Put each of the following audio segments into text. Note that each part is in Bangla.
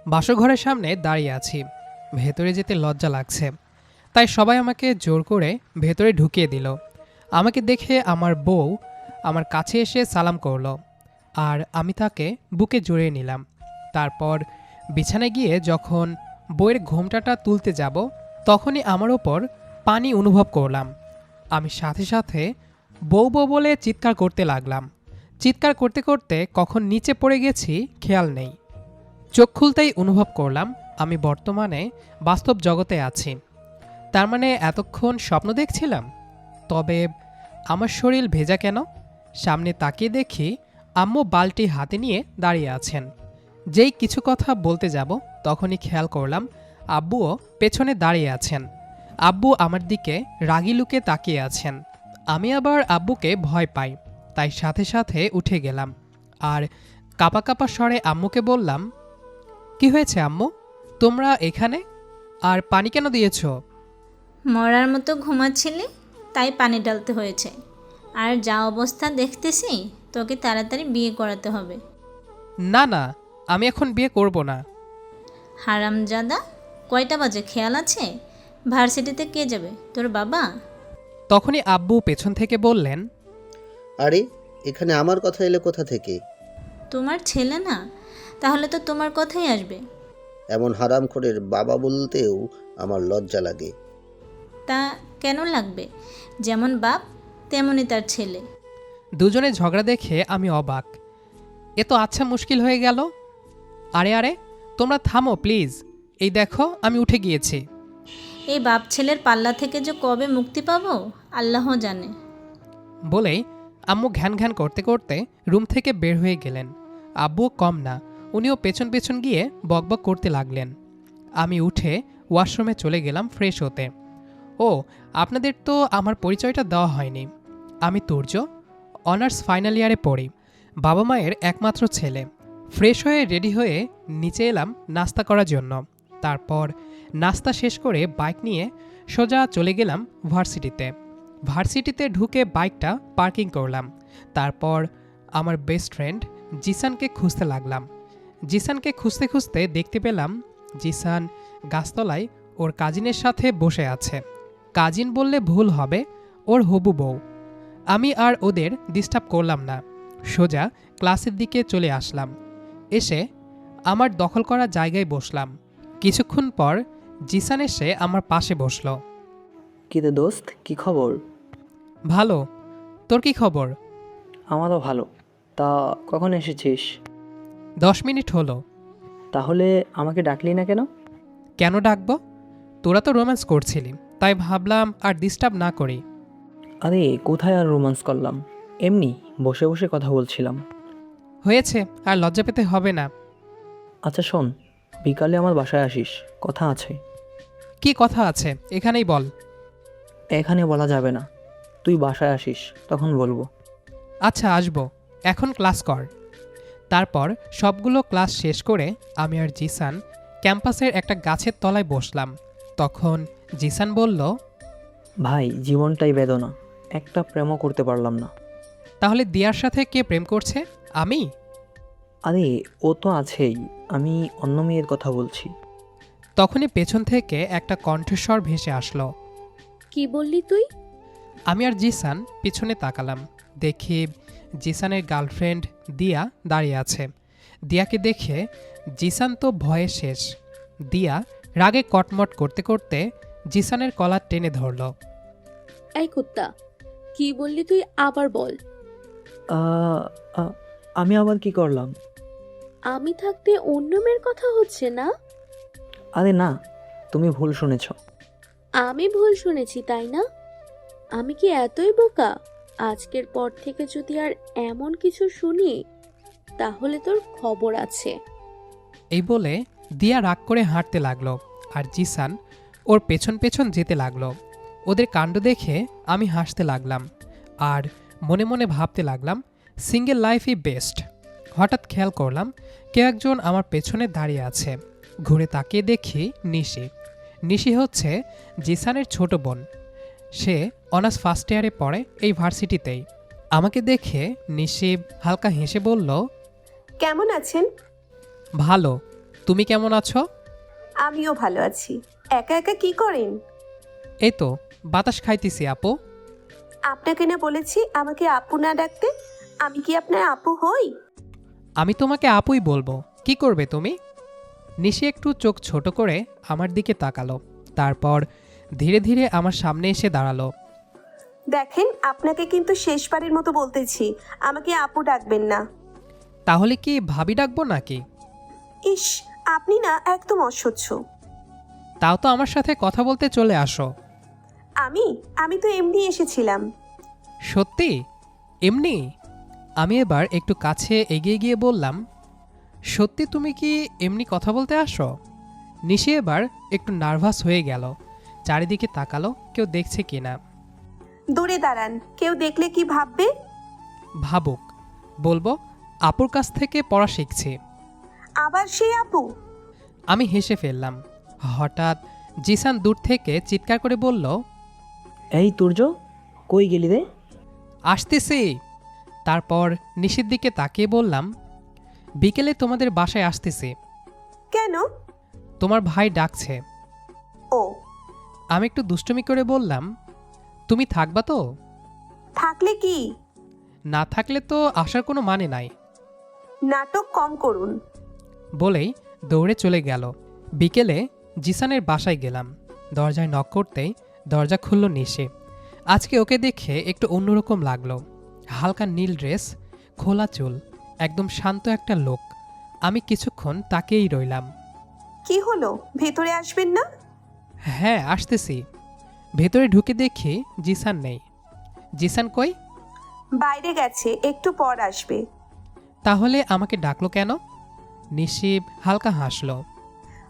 বাসঘরের সামনে দাঁড়িয়ে আছি। ভেতরে যেতে লজ্জা লাগছে, তাই সবাই আমাকে জোর করে ভেতরে ঢুকিয়ে দিল। আমাকে দেখে আমার বউ আমার কাছে এসে সালাম করলো, আর আমি তাকে বুকে জড়িয়ে নিলাম। তারপর বিছানায় গিয়ে যখন বউয়ের ঘোমটাটা তুলতে যাব, তখনই আমার ওপর পানি অনুভব করলাম। আমি সাথে সাথে বউ বউ বলে চিৎকার করতে লাগলাম। চিৎকার করতে করতে কখন নিচে পড়ে গেছি খেয়াল নেই। চোখ খুলতেই অনুভব করলাম আমি বর্তমানে বাস্তব জগতে আছি। তার মানে এতক্ষণ স্বপ্ন দেখছিলাম। তবে আমার শরীর ভেজা কেন? সামনে তাকিয়ে দেখি আম্মু বালতি হাতে নিয়ে দাঁড়িয়ে আছেন। যেই কিছু কথা বলতে যাব তখনই খেয়াল করলাম আব্বুও পেছনে দাঁড়িয়ে আছেন। আব্বু আমার দিকে রাগি লুকে তাকিয়ে আছেন। আমি আবার আব্বুকে ভয় পাই, তাই সাথে সাথে উঠে গেলাম আর কাঁপা কাঁপা স্বরে আম্মুকে বললাম, কি হয়েছে আম্মু, তোমরা এখানে? আর পানি কেন দিয়েছ? মরার মতো ঘুমাচ্ছিলি, তাই পানি ঢালতে হয়েছে। আর যা অবস্থা দেখতেছি, তোকে তাড়াতাড়ি বিয়ে করাতে হবে। না না, আমি এখন বিয়ে করব না। হারামজাদা, কয়টা বাজে খেয়াল আছে? ভার্সিটিতে কে যাবে, তোর বাবা? তখনই আব্বু পেছন থেকে বললেন, আরে, এখানে আমার কথা এলে কোথা থেকে? তোমার ছেলে না, তাহলে তো তোমার কথাই আসবে। এমন হারামখোরের বাবা বলতেও আমার লজ্জা লাগে। তা কেন লাগবে? যেমন বাপ তেমনই তার ছেলে। দুজনে ঝগড়া দেখে আমি অবাক। এ তো আচ্ছা মুশকিল হয়ে গেল। আরে আরে, তোমরা থামো প্লিজ। এই দেখো আমি উঠে গিয়েছি। এই বাপ ছেলের পাল্লা থেকে যে কবে মুক্তি পাবো আল্লাহ জানে। বলেই আম্মু ঘ্যান ঘ্যান করতে করতে রুম থেকে বের হয়ে গেলেন। আব্বুও কম না, উনিও পেছন পেছন গিয়ে বকবক করতে লাগলেন। আমি উঠে ওয়াশরুমে চলে গেলাম ফ্রেশ হতে। ও, আপনাদের তো আমার পরিচয়টা দেওয়া হয়নি। আমি তুর্য, অনার্স ফাইনাল ইয়ারে পড়ি, বাবা মায়ের একমাত্র ছেলে। ফ্রেশ হয়ে রেডি হয়ে নিচে এলাম নাস্তা করার জন্য। তারপর নাস্তা শেষ করে বাইক নিয়ে সোজা চলে গেলাম ভার্সিটিতে। ভার্সিটিতে ঢুকে বাইকটা পার্কিং করলাম। তারপর আমার বেস্ট ফ্রেন্ড জিসানকে খুঁজতে লাগলাম। জিসানকে খুঁজতে খুঁজতে দেখতে পেলাম জিসান গাছতলায় ওর কাজিনের সাথে বসে আছে। কাজিন বললে ভুল হবে, ওর হবু বউ। আমি আর ওদের ডিস্টার্ব করলাম না, সোজা ক্লাসের দিকে চলে আসলাম। এসে আমার দখল করা জায়গায় বসলাম। কিছুক্ষণ পর জিসান এসে আমার পাশে বসলো। কিরে দোস্ত, কি খবর? ভালো, তোর কি খবর? আমারও ভালো। তা কখন এসেছিস? 10 মিনিট হলো। তাহলে আমাকে ডাকলি না কেন? কেন ডাকবো? তোরা তো রোম্যান্স করছিলি, তাই ভাবলাম আর ডিস্টার্ব না করি। আরে কোথায় আর রোম্যান্স করলাম, এমনি বসে বসে কথা বলছিলাম। হয়েছে, আর লজ্জা পেতে হবে না। আচ্ছা শোন, বিকালে আমার বাসায় আসিস, কথা আছে। কি কথা আছে এখানেই বল। এখানে বলা যাবে না, তুই বাসায় আসিস তখন বলবো। আচ্ছা আসবো, এখন ক্লাস কর। তারপর সবগুলো ক্লাস শেষ করে আমি আর জিসান ক্যাম্পাসের একটা গাছের তলায় বসলাম। তখন জিসান বলল, ভাই জীবনটাই বেদনা, একটা প্রেমও করতে পারলাম না। তাহলে দিয়ার সাথে কে প্রেম করছে? আমি? আরে ও তো আছেই, আমি অন্য মেয়ের কথা বলছি। তখনই পেছন থেকে একটা কণ্ঠস্বর ভেসে আসলো। কি বললি তুই? আমি আর জিসান পিছনে তাকালাম। দেখি জিসানের গার্লফ্রেন্ড দিয়া দাঁড়িয়ে আছে। দিয়াকে দেখে জিসান তো ভয়ে শেষ। দিয়া রাগে কটমট করতে করতে জিসানের কলার টেনে ধরল। এই কুত্তা, কি বললি তুই আবার বল। আ- আ- আমি আবার কি করলাম? আমি থাকতে অন্য মেয়ের কথা হচ্ছে না? আরে না, তুমি ভুল শুনেছ। আমি ভুল শুনেছি তাই না? আমি কি এতই বোকা? আজকের পর থেকে যদি আর এমন কিছু শুনি, তাহলে তোর খবর আছে। এই বলে দিয়া রাগ করে হাঁটতে লাগলো, আর জিসান ওর পেছন পেছন যেতে লাগলো। ওদের কাণ্ড দেখে আমি হাসতে লাগলাম আর মনে মনে ভাবতে লাগলাম সিঙ্গেল লাইফই বেস্ট। হঠাৎ খেয়াল করলাম কেউ একজন আমার পেছনে দাঁড়িয়ে আছে। ঘুরে তাকিয়ে দেখি নিশি। নিশি হচ্ছে জিসানের ছোট বোন। সে অনার্স ফার্স্ট ইয়ারে পড়ে এই ভার্সিটিতেই। আমাকে দেখে নিশি হালকা হেসে বলল, কেমন আছেন? ভালো, তুমি কেমন আছো? আমিও ভালো আছি। একা একা কি করেন? এই তো বাতাস খাইতেছি আপু। আপনাকে না বলেছি আমাকে আপু না ডাকতে? আমি কি আপনার আপু হই? আমি তোমাকে আপুই বলবো, কি করবে তুমি? নিশি একটু চোখ ছোট করে আমার দিকে তাকালো, তারপর ধীরে ধীরে আমার সামনে এসে দাঁড়ালো। দেখেন, আপনাকে কিন্তু শেষবারের মতো বলতেছি, আমাকে আপু ডাকবেন না। তাহলে কি ভাবি ডাকবো নাকি? ইস, আপনি না একদম অসহ্য। তাও তো আমার সাথে কথা বলতে চলে আসো। আমি আমি তো এমনি এসেছিলাম। সত্যি? এমনি? আমি এবার একটু কাছে এগিয়ে গিয়ে বললাম, সত্যি তুমি কি এমনি কথা বলতে আসো? নিশি এবার একটু নার্ভাস হয়ে গেল, চারিদিকে তাকালো কেউ দেখছে কিনা। দূরে দাঁড়ান, কেউ দেখলে কি ভাববে? ভাবুক, বলবো আপুর কাছ থেকে পড়া শিখছি। আবার সেই আপু? আমি হেসে ফেললাম। হঠাৎ জিসান দূর থেকে চিৎকার করে বলল, এই তুর্য, কই গেলি রে? আসতেছি। তারপর নিশির দিকে তাকিয়ে বললাম, বিকেলে তোমাদের বাসায় আসতেছি, কেন? তোমার ভাই ডাকছে। ও, আমি একটু দুষ্টুমি করে বললাম, তুমি থাকবা তো? থাকলে কি? না থাকলে তো আসার কোনো মানে নাই। নাটক কম করুন। বলেই দৌড়ে চলে গেল। বিকেলে জিসানের বাসায় গেলাম। দরজায় নক করতেই দরজা খুলল নিশে। আজকে ওকে দেখে একটু অন্যরকম লাগলো। হালকা নীল ড্রেস, খোলা চুল, একদম শান্ত একটা লোক। আমি কিছুক্ষণ তাকেই রইলাম। কি হলো, ভেতরে আসবেন না? হ্যাঁ, আসতেছি। ভেতরে ঢুকে দেখি জিসান নেই। জিসান কই? বাইরে গেছে, একটু পর আসবে। তাহলে আমাকে ডাকলো কেন? নিশিব হালকা হাসলো।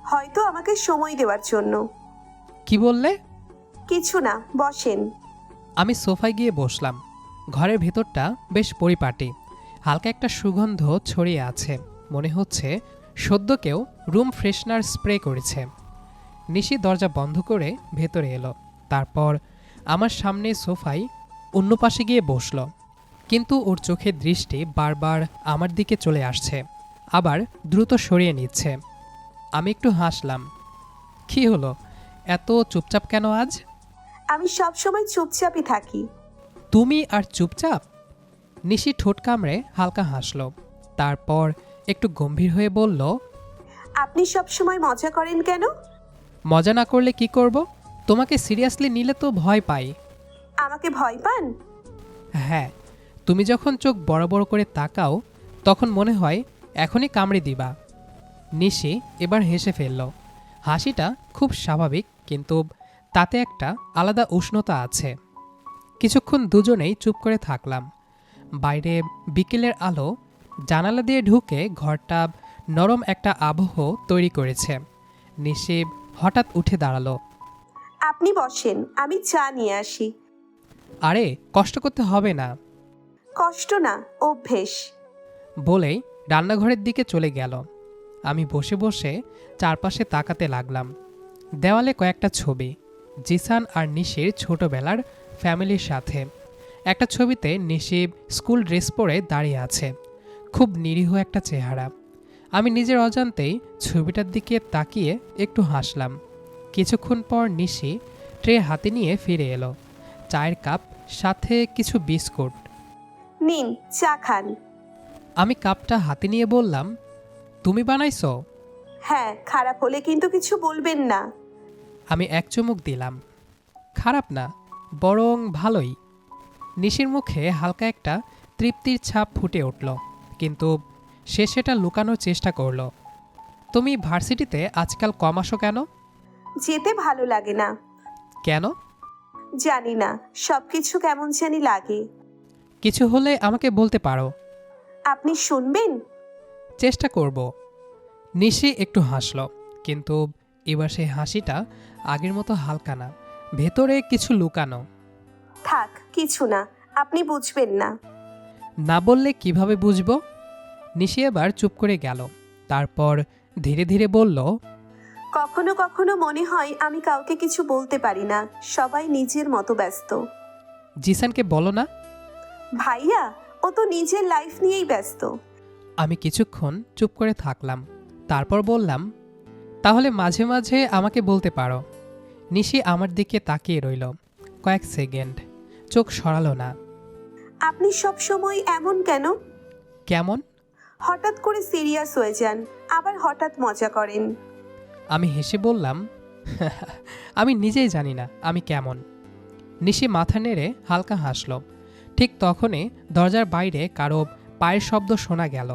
হয়তো আমাকে সময় দেওয়ার জন্য। কি বললে? কিছু না, বসেন। আমি সোফায় গিয়ে বসলাম। ঘরের ভেতরটা বেশ পরিপাটি, হালকা একটা সুগন্ধ ছড়িয়ে আছে। মনে হচ্ছে সদ্য কেউ রুম ফ্রেশনার স্প্রে করেছে। নিশি দরজা বন্ধ করে ভেতরে এলো, তারপর আমার সামনে সোফায় অন্য পাশে গিয়ে বসলো। কিন্তু ওর চোখের দৃষ্টি বারবার আমার দিকে চলে আসছে, আবার দ্রুত সরিয়ে নিচ্ছে। আমি একটু হাসলাম। কি হলো, এত চুপচাপ কেন আজ? আমি সব সময় চুপচাপই থাকি। তুমি আর চুপচাপ? নিশি ঠোঁট কামড়ে হালকা হাসল, তারপর একটু গম্ভীর হয়ে বলল, আপনি সব সময় মজা করেন কেন? মজা না করলে কি করব? তোমাকে সিরিয়াসলি নিলে তো ভয় পাই। আমাকে ভয় পান? হ্যাঁ, তুমি যখন চোখ বড় বড় করে তাকাও তখন মনে হয় এখনই কামড়ে দিবা। নিশি এবার হেসে ফেলল। হাসিটা খুব স্বাভাবিক, কিন্তু তাতে একটা আলাদা উষ্ণতা আছে। কিছুক্ষণ দুজনেই চুপ করে থাকলাম। বাইরে বিকেলের আলো জানালা দিয়ে ঢুকে ঘরটা নরম একটা আবহ তৈরি করেছে। নিশিব হঠাৎ উঠে দাঁড়ালো। আপনি বসেন, আমি চা নিয়ে আসি। আরে, কষ্ট করতে হবে না। কষ্ট না, অভ্যেস। বলেই রান্নাঘরের দিকে চলে গেল। আমি বসে বসে চারপাশে তাকাতে লাগলাম। দেওয়ালে কয়েকটা ছবি, জিসান আর নিশির ছোটবেলার ফ্যামিলির সাথে। একটা ছবিতে নিশিব স্কুল ড্রেস পরে দাঁড়িয়ে আছে, খুব নিরীহ একটা চেহারা। আমি নিজের অজান্তেই ছবিটার দিকে তাকিয়ে একটু হাসলাম। কিছুক্ষণ পর নিশি ট্রে হাতে নিয়ে ফিরে এলো, চায়ের কাপ সাথে কিছু বিস্কুট। নিন, চা খান। আমি কাপটা হাতে নিয়ে বললাম, তুমি বানাইছো? হ্যাঁ, খারাপ হলে কিন্তু কিছু বলবেন না। আমি এক চুমুক দিলাম। খারাপ না, বরং ভালোই। নিশির মুখে হালকা একটা তৃপ্তির ছাপ ফুটে উঠল, কিন্তু সে সেটা লুকানোর চেষ্টা করল। তুমি ভার্সিটিতে আজকাল কম আসো কেন? যেতে ভালো লাগে না। কেন? জানি না, সব কিছু কেমন জানি লাগে। কিছু হলে আমাকে বলতে পারো। আপনি শুনবেন? চেষ্টা করব। নিশি একটু হাসল, কিন্তু এবার সেই হাসিটা আগের মতো হালকা না, ভেতরে কিছু লুকানো। থাক, কিছু না, আপনি বুঝবেন না। না বললে কিভাবে বুঝবো? নিশি এবার চুপ করে গেল, তারপর ধীরে ধীরে বলল, কখনো কখনো মনে হয় আমি কাউকে কিছু বলতে পারি না, সবাই নিজের মতো ব্যস্ত। জিসানকে বলো না। ভাইয়া, ও তো নিজের লাইফ নিয়েই ব্যস্ত। আমি কিছুক্ষণ চুপ করে থাকলাম, তারপর বললাম, তাহলে মাঝে মাঝে আমাকে বলতে পারো। নিশি আমার দিকে তাকিয়ে রইল কয়েক সেকেন্ড, চোখ সরালো না। আপনি সব সময় এমন কেন? কেমন? হঠাৎ করে সিরিয়াস হয়ে যান, আবার হঠাৎ মজা করেন। আমি হেসে বললাম, আমি নিজেই জানি না আমি কেমন। নিশি মাথা নেড়ে হালকা হাসল। ঠিক তখনই দরজার বাইরে কারো পায়ের শব্দ শোনা গেল।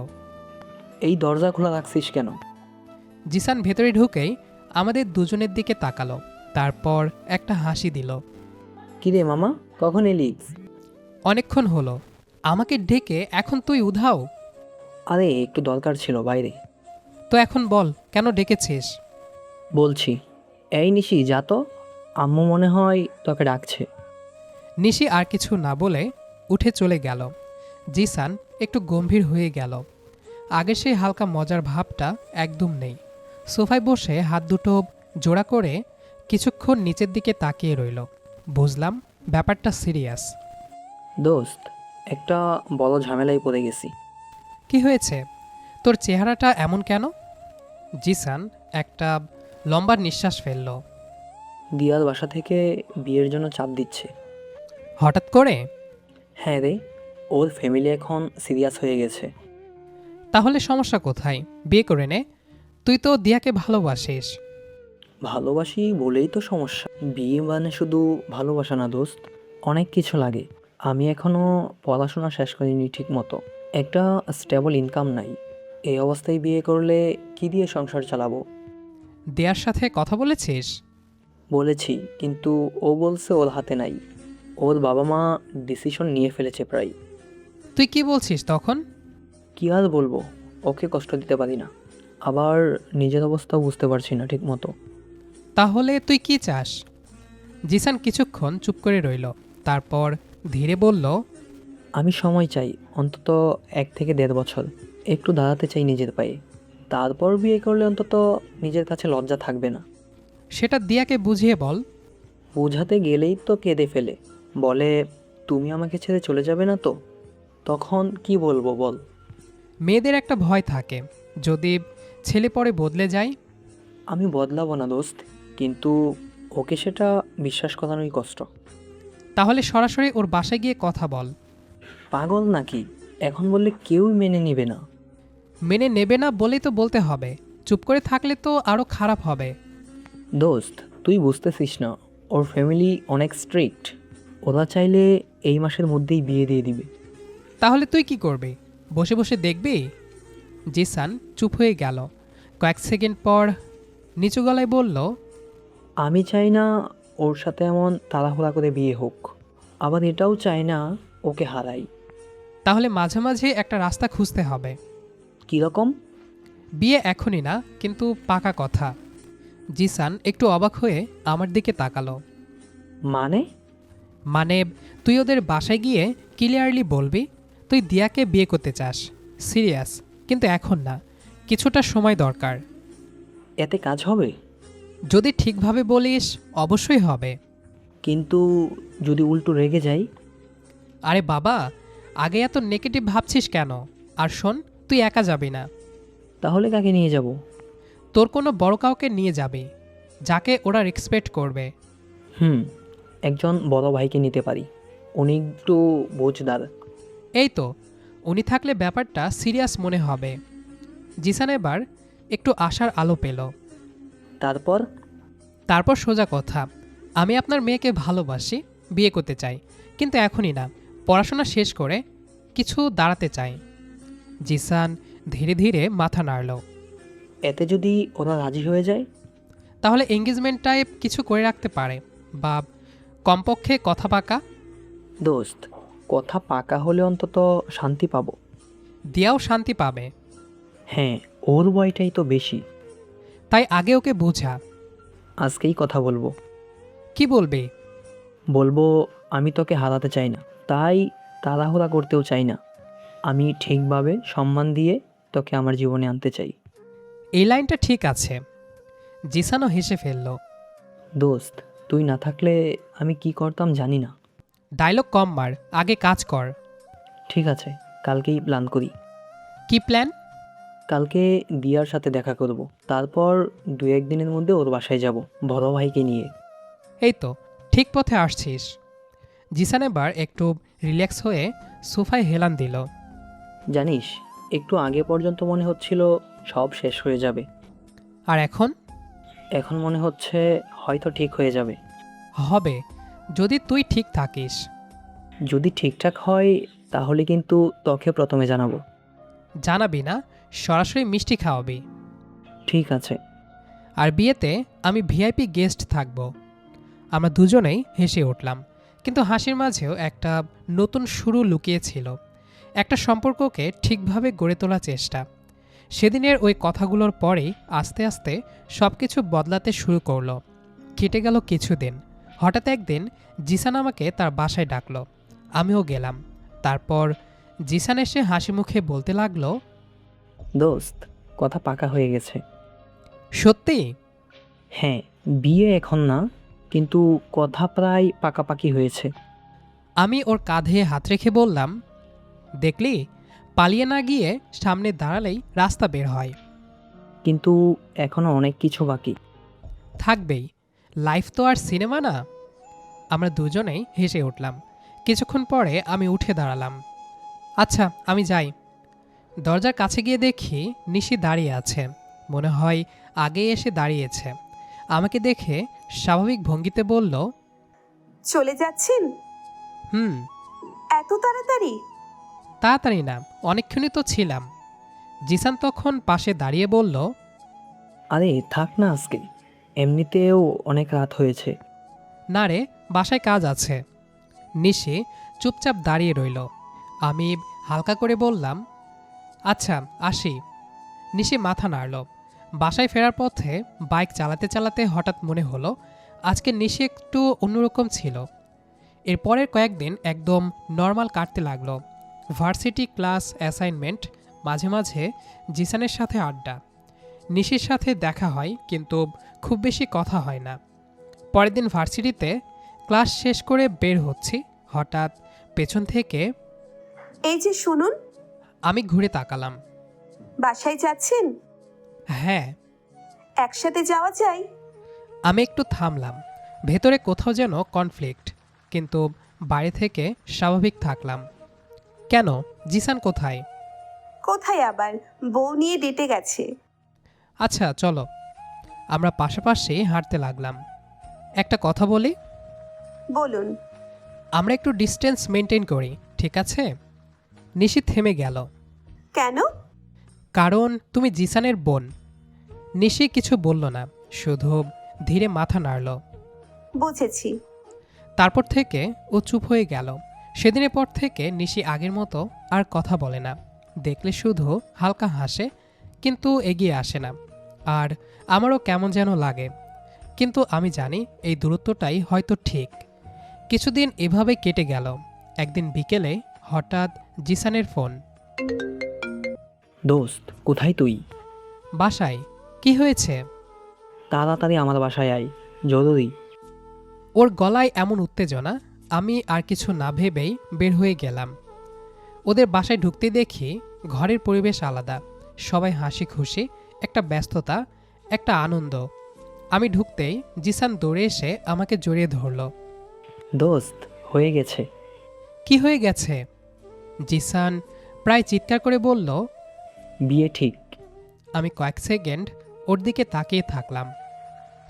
এই দরজা খোলা রাখছিস কেন? জিসান ভেতরে ঢুকেই আমাদের দুজনের দিকে তাকালো, তারপর একটা হাসি দিল। কিরে মামা, কখন এলি? অনেকক্ষণ হলো। আমাকে ডেকে এখন তুই উধাও? আরে একটু দরকার ছিল বাইরে। তো এখন বল, কেন ডেকেছিস? বলছি, এই নিশি যা তো, আম্মু মনে হয় তোকে ডাকছে। নিশি আর কিছু না বলে উঠে চলে গেল। জিসান একটু গম্ভীর হয়ে গেল। আগে সেই হালকা মজার ভাবটা একদম নেই। সোফায় বসে হাত দুটো জোড়া করে কিছুক্ষণ নিচের দিকে তাকিয়ে রইল। বুঝলাম ব্যাপারটা সিরিয়াস। দোস্ত, একটা বড় ঝামেলায় পড়ে গেছি। কি হয়েছে? তোর চেহারাটা এমন কেন? জিসান একটা লম্বা নিঃশ্বাস ফেলল। দিয়ার বাসা থেকে বিয়ের জন্য চাপ দিচ্ছে। হঠাৎ করে? হ্যাঁ রে, ওর ফ্যামিলি এখন সিরিয়াস হয়ে গেছে। তাহলে সমস্যা কোথায়? বিয়ে করে নে। তুই তো দিয়াকে ভালোবাসিস। ভালোবাসি বলেই তো সমস্যা। বিয়ে মানে শুধু ভালোবাসা না দোস্ত, অনেক কিছু লাগে। আমি এখনও পড়াশোনা শেষ করিনি ঠিক মতো, একটা স্টেবল ইনকাম নাই। এই অবস্থায় বিয়ে করলে কি দিয়ে সংসার চালাবো? দিয়ার সাথে কথা বলেছিস? বলেছি, কিন্তু ও বলছে ওর হাতে নাই। ওর বাবা মা ডিসিশন নিয়ে ফেলেছে প্রায়। তুই কি বলছিস তখন? কি আর বলবো, ওকে কষ্ট দিতে পারি না, আবার নিজের অবস্থাও বুঝতে পারছি না ঠিক মতো। তাহলে তুই কি চাস? জিসান কিছুক্ষণ চুপ করে রইল, তারপর ধীরে বলল, আমি সময় চাই, অন্তত 1 থেকে 1.5 বছর। একটু দাঁড়াতে চাই নিজের পায়ে। তারপর বিয়ে করলে অন্তত নিজের কাছে লজ্জা থাকবে না। সেটা দিয়াকে বুঝিয়ে বল। বোঝাতে গেলেই তো কেঁদে ফেলে, বলে তুমি আমাকে ছেড়ে চলে যাবে না তো। তখন কি বলবো বল? মেয়েদের একটা ভয় থাকে, যদি ছেলে পরে বদলে যায়। আমি বদলাবো না দোস্ত, কিন্তু ওকে সেটা বিশ্বাস করানোই কষ্ট। তাহলে সরাসরি ওর বাসায় গিয়ে কথা বল। পাগল নাকি? এখন বললে কেউই মেনে নিবে না। মেনে নেবে না বলেই তো বলতে হবে। চুপ করে থাকলে তো আরও খারাপ হবে। দোস্ত, তুই বুঝতেছিস না, ওর ফ্যামিলি অনেক স্ট্রিক্ট। ওরা চাইলে এই মাসের মধ্যেই বিয়ে দিয়ে দিবে। তাহলে তুই কি করবি? বসে বসে দেখবি? জিসান চুপ হয়ে গেল। কয়েক সেকেন্ড পর নিচু গলায় বলল, আমি চাই না ওর সাথে এমন তাড়াহুড়া করে বিয়ে হোক, আবার এটাও চাই না ওকে হারাই। তাহলে মাঝে মাঝে একটা রাস্তা খুঁজতে হবে। কীরকম? বিয়ে এখনই না, কিন্তু পাকা কথা। জিসান একটু অবাক হয়ে আমার দিকে তাকালো। মানে? মানে তুই ওদের বাসায় গিয়ে ক্লিয়ারলি বলবি তুই দিয়াকে বিয়ে করতে চাস, সিরিয়াস, কিন্তু এখন না, কিছুটা সময় দরকার। এতে কাজ হবে? যদি ঠিকভাবে বলিস অবশ্যই হবে। কিন্তু যদি উল্টো রেগে যাই? আরে বাবা, আগে এত নেগেটিভ ভাবছিস কেন? আর শোন, তুই একা যাবি না। তাহলে কাকে নিয়ে যাব? তোর কোনো বড় কাউকে নিয়ে যাবি, যাকে ওরা রেসপেক্ট করবে। একজন বড় ভাইকে নিতে পারি, উনি একটু বোঝদার। এই তো, উনি থাকলে ব্যাপারটা সিরিয়াস মনে হবে। জিসান এবার একটু আশার আলো পেল। তারপর সোজা কথা, আমি আপনার মেয়েকে ভালোবাসি, বিয়ে করতে চাই, কিন্তু এখনই না, পড়াশোনা শেষ করে কিছু দাঁড়াতে চাই। জিসান ধীরে ধীরে মাথা নাড়ল। এতে যদি ওরা রাজি হয়ে যায়? তাহলে এঙ্গেজমেন্ট টাইপ কিছু করে রাখতে পারে, বা কমপক্ষে কথা পাকা। দোস্ত, কথা পাকা হলে অন্তত শান্তি পাবো। দিয়াও শান্তি পাবে। হ্যাঁ, ওর ভয়টাই তো বেশি। তাই আগে ওকে বোঝা। আজকেই কথা বলবো। কি বলবি? বলবো আমি তোকে হারাতে চাই না, তাই তাড়াহুড়া করতেও চাই না। আমি ঠিকভাবে সম্মান দিয়ে তোকে আমার জীবনে আনতে চাই। এই লাইনটা ঠিক আছে। জিসানও হেসে ফেলল। দোস্ত, তুই না থাকলে আমি কি করতাম জানি না। ডায়লগ কম মার, আগে কাজ কর। ঠিক আছে, কালকেই প্ল্যান করি। কি প্ল্যান? কালকে দিয়ার সাথে দেখা করব। তারপর 2-1 দিনের মধ্যে ওর বাসায় যাব বড় ভাইকে নিয়ে। এই তো ঠিক পথে আসছিস। জিসান এবার একটু রিল্যাক্স হয়ে সোফায় হেলান দিল। জানিস, একটু আগে পর্যন্ত মনে হচ্ছিল সব শেষ হয়ে যাবে। আর এখন এখন মনে হচ্ছে হয়তো ঠিক হয়ে যাবে। হবে, যদি তুই ঠিক থাকিস। যদি ঠিকঠাক হয় তাহলে কিন্তু তোকে প্রথমে জানাবো। জানাবি না, সরাসরি মিষ্টি খাওয়াবি। ঠিক আছে। আর বিয়েতে আমি ভিআইপি গেস্ট থাকব। আমরা দুজনেই হেসে উঠলাম, কিন্তু হাসির মাঝেও একটা নতুন শুরু লুকিয়েছিল, একটা সম্পর্ককে ঠিকভাবে গড়ে তোলার চেষ্টা। সেদিনের ওই কথাগুলোর পরেই আস্তে আস্তে সব কিছু বদলাতে শুরু করলো। কেটে গেল কিছুদিন। হঠাৎ একদিন জিসান আমাকে তার বাসায় ডাকলো, আমিও গেলাম। তারপর জিসান এসে হাসি মুখে বলতে লাগলো, দোস্ত, কথা পাকা হয়ে গেছে। সত্যি? হ্যাঁ, বিয়ে এখন না, কিন্তু কথা প্রায় পাকাপাকি হয়েছে। আমি ওর কাঁধে হাত রেখে বললাম, দেখলি, পালিয়ে না গিয়ে সামনে দাঁড়ালেই রাস্তা বের হয়। কিন্তু এখনো অনেক কিছু বাকি। থাকবেই, লাইফ তো আর সিনেমা না। আমরা দুজনেই হেসে উঠলাম। কিছুক্ষণ পরে আমি উঠে দাঁড়ালাম। আচ্ছা, আমি যাই। দরজার কাছে গিয়ে দেখি নিশি দাঁড়িয়ে আছে। মনে হয় আগেই এসে দাঁড়িয়েছে। আমাকে দেখে স্বাভাবিক ভঙ্গিতে বলল, চলে যাচ্ছেন? হুম। এত তাড়াতাড়ি? তাড়াতাড়ি না, অনেকক্ষণই তো ছিলাম। জিসান তখন পাশে দাঁড়িয়ে বলল, আরে থাক না আজকে, এমনিতেও অনেক রাত হয়েছে। না রে, বাসায় কাজ আছে। নিশি চুপচাপ দাঁড়িয়ে রইল। আমি হালকা করে বললাম, আচ্ছা আসি। নিশি মাথা নাড়ল। বাসায় ফেরার পথে বাইক চালাতে চালাতে হঠাৎ মনে হলো আজকে নিশি একটু অন্যরকম ছিল। এর পরের কয়েকদিন একদম নর্মাল কাটতে লাগলো। ভার্সিটি ক্লাস, অ্যাসাইনমেন্ট, মাঝে মাঝে জিসানের সাথে আড্ডা। নিশির সাথে দেখা হয়, কিন্তু খুব বেশি কথা হয় না। পরের দিন ভার্সিটিতে ক্লাস শেষ করে বের হচ্ছি, হঠাৎ পেছন থেকে এই যে শুনুন। আমি ঘুরে তাকালাম। বাসায় যাচ্ছেন? হ্যাঁ। একসাথে যাওয়া যায়? আমি একটু থামলাম। ভেতরে কোথাও যেন কনফ্লিক্ট, কিন্তু বাইরে থেকে স্বাভাবিক থাকলাম। কেন, জিসান কোথায়? কোথায় আবার, বউ নিয়ে ডেটে গেছে। আচ্ছা চলো। আমরা পাশাপাশি হাঁটতে লাগলাম। একটা কথা বলি, বলুন। আমরা একটু ডিস্টেন্স মেনটেন করি, ঠিক আছে? নিশি থেমে গেল। কেন? কারণ তুমি জিসানের বোন। নিশি কিছু বলল না, শুধু ধীরে মাথা নাড়ল। বুঝেছি। তারপর থেকে ও চুপ হয়ে গেল। সেদিনের পর থেকে নিশি আগের মতো আর কথা বলে না। দেখলে শুধু হালকা হাসে, কিন্তু এগিয়ে আসে না। আর আমারও কেমন যেন লাগে, কিন্তু আমি জানি এই দূরত্বটাই হয়তো ঠিক। কিছুদিন এভাবে কেটে গেল। একদিন বিকেলে হঠাৎ জিসানের ফোন। দোস্ত, কোথায় তুই? বাসায়। কি হয়েছে? তাড়াতাড়ি আমার বাসায় আয়, জরুরি। ওর গলায় এমন উত্তেজনা, আমি আর কিছু না ভেবেই বের হয়ে গেলাম। ওদের বাসায় ঢুকতে দেখি ঘরের পরিবেশ আলাদা, সবাই হাসি খুশি, একটা ব্যস্ততা, একটা আনন্দ। আমি ঢুকতেই জিসান দৌড়ে এসে আমাকে জড়িয়ে ধরল। দোস্ত, হয়ে গেছে। কি হয়ে গেছে? জিসান প্রায় চিৎকার করে বলল। বিয়ে ঠিক। আমি কয়েক সেকেন্ড ওর দিকে তাকিয়ে থাকলাম।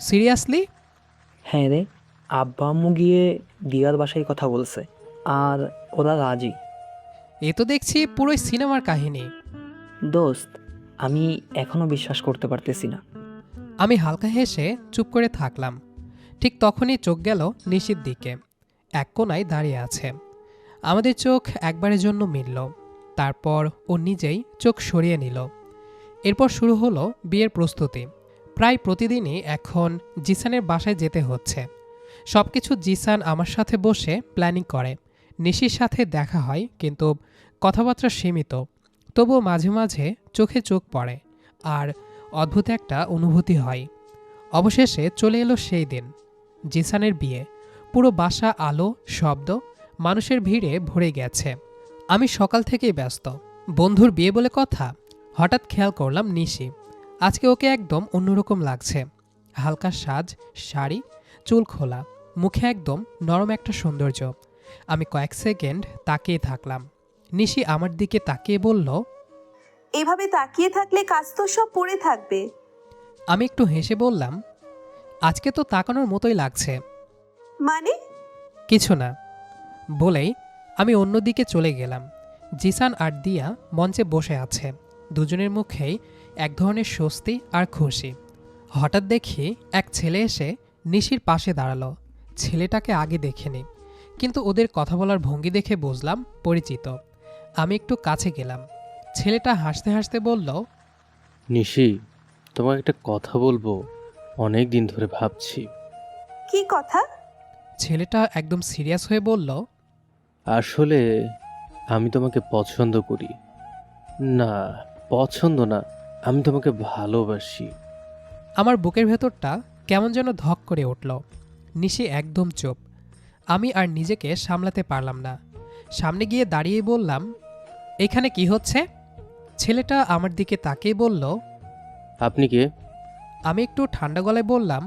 সিরিয়াসলি? হ্যাঁ রে, আব্বা আম্মু গিয়ে দিয়ার বাসায় কথা বলছে, আর ওরা রাজি। এ তো দেখছি পুরোই সিনেমার কাহিনী। দোস্ত, আমি এখনো বিশ্বাস করতে পারতেছি না। আমি হালকা হেসে চুপ করে থাকলাম। ঠিক তখনই চোখ গেল নিশির দিকে। এক কোণায় দাঁড়িয়ে আছে। আমাদের চোখ একবারের জন্য মিলল। তারপর ও নিজেই চোখ সরিয়ে নিল। এরপর শুরু হলো বিয়ের প্রস্তুতি। প্রায় প্রতিদিনই এখন জিসানের বাসায় যেতে হচ্ছে। সব কিছু জিসান আমার সাথে বসে প্ল্যানিং করে। নিশির সাথে দেখা হয়, কিন্তু কথাবার্তা সীমিত। তবুও মাঝে মাঝে চোখে চোখ পড়ে, আর অদ্ভুত একটা অনুভূতি হয়। অবশেষে চলে এলো সেই দিন, জিসানের বিয়ে। পুরো বাসা আলো, শব্দ, মানুষের ভিড়ে ভরে গেছে। আমি সকাল থেকেই ব্যস্ত। বন্ধুর বিয়ে বলে কথা, হঠাৎ খেয়াল করলাম নিশি। আজকে ওকে একদম অন্যরকম লাগছে। হালকা সাজ, শাড়ি, চুল খোলা, মুখে একদম নরম একটা সৌন্দর্য। আমি কয়েক সেকেন্ড তাকিয়ে থাকলাম। নিশি আমার দিকে তাকিয়ে বলল, এভাবে তাকিয়ে থাকলে কাজ তো সব পড়ে থাকবে। আমি একটু হেসে বললাম, আজকে তো তাকানোর মতোই লাগছে। মানে? কিছু না বলেই আমি অন্যদিকে চলে গেলাম। জিসান আর দিয়া মঞ্চে বসে আছে। দুজনের মুখেই এক ধরনের স্বস্তি আর খুশি। হঠাৎ দেখি এক ছেলে এসে নিশির পাশে দাঁড়ালো। ছেলেটাকে আগে দেখিনি, কিন্তু ওদের কথা বলার ভঙ্গি দেখে বুঝলাম পরিচিত। আমি একটু কাছে গেলাম। ছেলেটা হাসতে হাসতে বলল, নিশি, তোমাকে একটা কথা বলবো, অনেক দিন ধরে ভাবছি। কি কথা? ছেলেটা একদম সিরিয়াস হয়ে বলল, আসলে আমি তোমাকে পছন্দ করি। না, পছন্দ না, আমি তোমাকে ভালোবাসি। আমার বুকের ভেতরটা কেমন যেন ধক করে উঠল। নিশি একদম চুপ। আমি আর নিজেকে সামলাতে পারলাম না। সামনে গিয়ে দাঁড়িয়ে বললাম, এখানে কি হচ্ছে? ছেলেটা আমার দিকে তাকিয়ে বলল, আপনি কে? আমি একটু ঠান্ডা গলায় বললাম,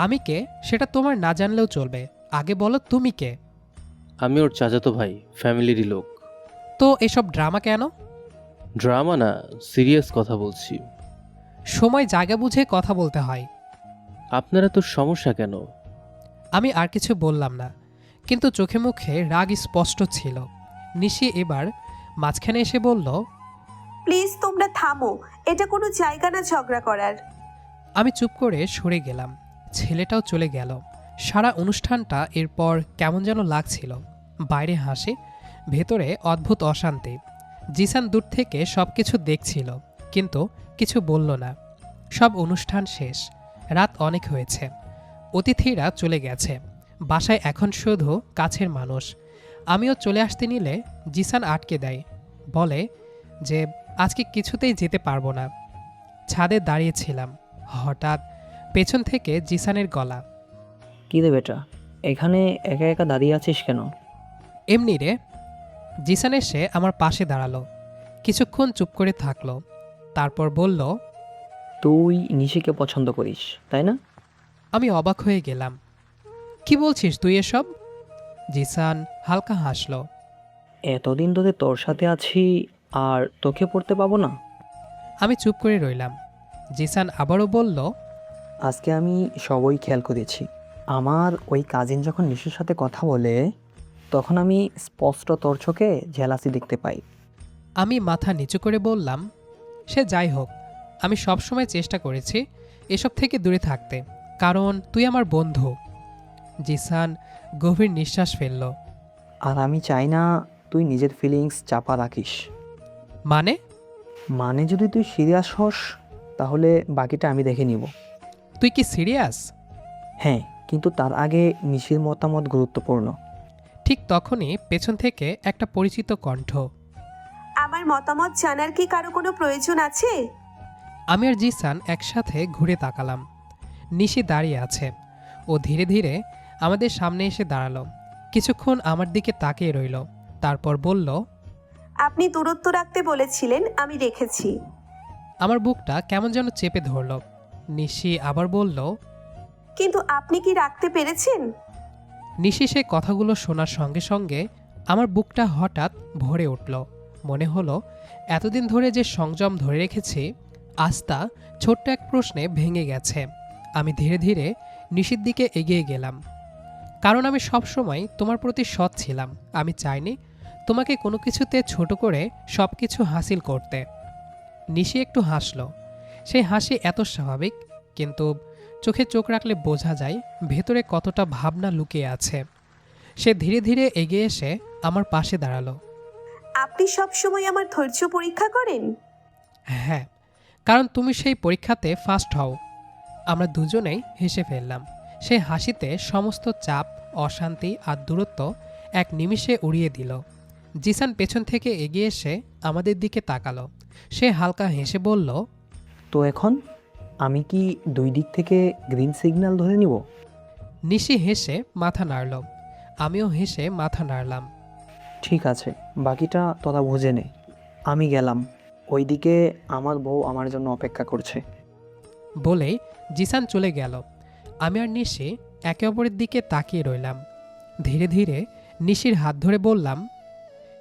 আমি কে সেটা তোমার না জানলেও চলবে, আগে বলো তুমি কে। আমি ওর চাচাতো ভাই, ফ্যামিলিরই লোক। তো এসব ড্রামা কেন? ড্রামা না, সিরিয়াস কথা বলছি। সময় জায়গা বুঝে কথা বলতে হয়। আপনারা তো সমস্যা কেন? আমি আর কিছু বললাম না, কিন্তু চোখে মুখে রাগ স্পষ্ট ছিল। নিশি এবার মাঝখানে এসে বলল, প্লিজ তোমরা থামো, এটা কোনো জায়গা না ঝগড়া করার। আমি চুপ করে সরে গেলাম। ছেলেটাও চলে গেল। সারা অনুষ্ঠানটা এরপর কেমন যেন লাগছিল। বাইরে হাসি, ভেতরে অদ্ভুত অশান্তি। জিসান দূর থেকে সব কিছু দেখছিল, কিন্তু কিছু বলল না। সব অনুষ্ঠান শেষ। রাত অনেক হয়েছে। অতিথিরা চলে গেছে। বাসায় এখন শুধু কাছের মানুষ। আমিও চলে আসতে নিলে জিসান আটকে দেয়, বলে যে আজকে কিছুতেই যেতে পারবো না। ছাদে দাঁড়িয়েছিলাম। হঠাৎ পেছন থেকে জিসানের গলা, কী রে বেটা, এখানে একা একা দাঁড়িয়ে আছিস কেন? এমনি রে। জিসান এসে আমার পাশে দাঁড়ালো। কিছুক্ষণ চুপ করে থাকলো। তারপর বলল, তুই নিশিকে পছন্দ করিস, তাই না? আমি অবাক হয়ে গেলাম। কি বলছিস তুই এসব? জিসান হালকা হাসলো। এতদিন ধরে তোর সাথে আছি আর তোকে পড়তে পাবো না? আমি চুপ করে রইলাম। জিসান আবারও বলল, আজকে আমি সবই খেয়াল করেছি। আমার ওই কাজিন যখন নিশির সাথে কথা বলে, তখন আমি স্পষ্ট তোর চোখে জেলাসি দেখতে পাই। আমি মাথা নিচু করে বললাম, সে যাই হোক, আমি সবসময় চেষ্টা করেছি এসব থেকে দূরে থাকতে, কারণ তুই আমার বন্ধু। জিসান গভীর নিঃশ্বাস ফেলল। আর আমি চাই না তুই নিজের ফিলিংস চাপা রাখিস। মানে? মানে যদি তুই সিরিয়াস হস, তাহলে বাকিটা আমি দেখে নিব। তুই কি সিরিয়াস? হ্যাঁ, কিন্তু তার আগে নিশির মতামত গুরুত্বপূর্ণ। ঠিক তখনই পেছন থেকে একটা পরিচিত কণ্ঠ। আমার মতামত জানার কি কারো কোনো প্রয়োজন আছে? আমি আর জিসান একসাথে ঘুরে তাকালাম। নিশি দাঁড়িয়ে আছে। ও ধীরে ধীরে আমাদের সামনে এসে দাঁড়ালো। কিছুক্ষণ আমার দিকে তাকিয়ে রইল। তারপর বলল, আপনি দূরত্ব রাখতে বলেছিলেন, আমি রেখেছি। আমার বুকটা কেমন যেন চেপে ধরল। নিশি আবার বলল, কিন্তু আপনি কি রাখতে পেরেছেন? নিশি সে কথাগুলো শোনার সঙ্গে সঙ্গে আমার বুকটা হঠাৎ ভরে উঠল। মনে হলো এতদিন ধরে যে সংযম ধরে রেখেছি, আজ তা ছোট্ট এক প্রশ্নে ভেঙে গেছে। আমি ধীরে ধীরে নিশির দিকে এগিয়ে গেলাম, কারণ আমি সবসময় তোমার প্রতি সৎ ছিলাম। আমি চাইনি তোমাকে কোনো কিছুতে ছোট করে সব কিছু হাসিল করতে। নিশি একটু হাসল। সেই হাসি এত স্বাভাবিক, কিন্তু চোখে চোখ রাখলে বোঝা যায় ভেতরে কতটা ভাবনা লুকিয়ে আছে। সে ধীরে ধীরে এগিয়ে এসে আমার পাশে দাঁড়ালো। আপনি সব সময় আমার ধৈর্য পরীক্ষা করেন? হ্যাঁ, কারণ তুমি সেই পরীক্ষাতে ফার্স্ট হও। আমরা দুজনেই হেসে ফেললাম। সেই হাসিতে সমস্ত চাপ, অশান্তি আর দূরত্ব এক নিমিষে উড়িয়ে দিল। জিসান পেছন থেকে এগিয়ে এসে আমাদের দিকে তাকালো। সে হালকা হেসে বলল, তো এখন আমি কি দুই দিক থেকে গ্রিন সিগন্যাল ধরে নিব? নিশি হেসে মাথা নাড়ল। আমিও হেসে মাথা নাড়লাম। ঠিক আছে, বাকিটা তোরা বুঝে নে। আমি গেলাম। ওইদিকে আমার বউ আমার জন্য অপেক্ষা করছে। বলে জিসান চলে গেল। আমি আর নিশি একে অপরের দিকে তাকিয়ে রইলাম। ধীরে ধীরে নিশির হাত ধরে বললাম,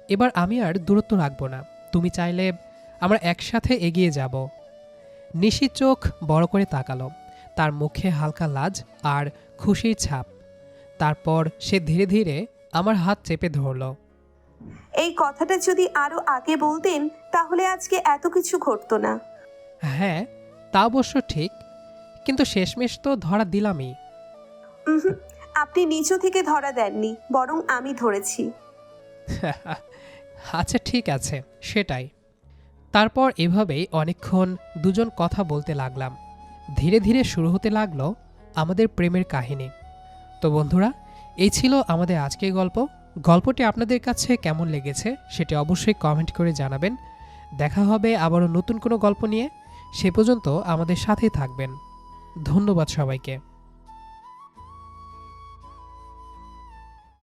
এবার আমি আর দূরত্ব রাখবো না, তুমি চাইলে আমরা একসাথে এগিয়ে যাব। নিশির চোখ বড় করে তাকালো, তার মুখে হালকা লাজ আর খুশির ছাপ। তারপর সে ধীরে ধীরে আমার হাত চেপে ধরল। এই কথাটা যদি আরো আগে বলতেন তাহলে আজকে এত কিছু ঘটতো না। হ্যাঁ, তা অবশ্য ঠিক, কিন্তু শেষমেশ তো ধরা দিলামই। উহুম, আপনি নিচু থেকে ধরা দেননি, বরং আমি ধরেছি। আচ্ছা ঠিক আছে, সেটাই। তারপর এভাবেই অনেকক্ষণ দুজন কথা বলতে লাগলাম। ধীরে ধীরে শুরু হতে লাগলো আমাদের প্রেমের কাহিনী। তো বন্ধুরা, এই ছিল আমাদের আজকের গল্প। গল্পটি আপনাদের কাছে কেমন লেগেছে সেটি অবশ্যই কমেন্ট করে জানাবেন। দেখা হবে আবারও নতুন কোনো গল্প নিয়ে। সে পর্যন্ত আমাদের সাথেই থাকবেন। ধন্যবাদ সবাইকে।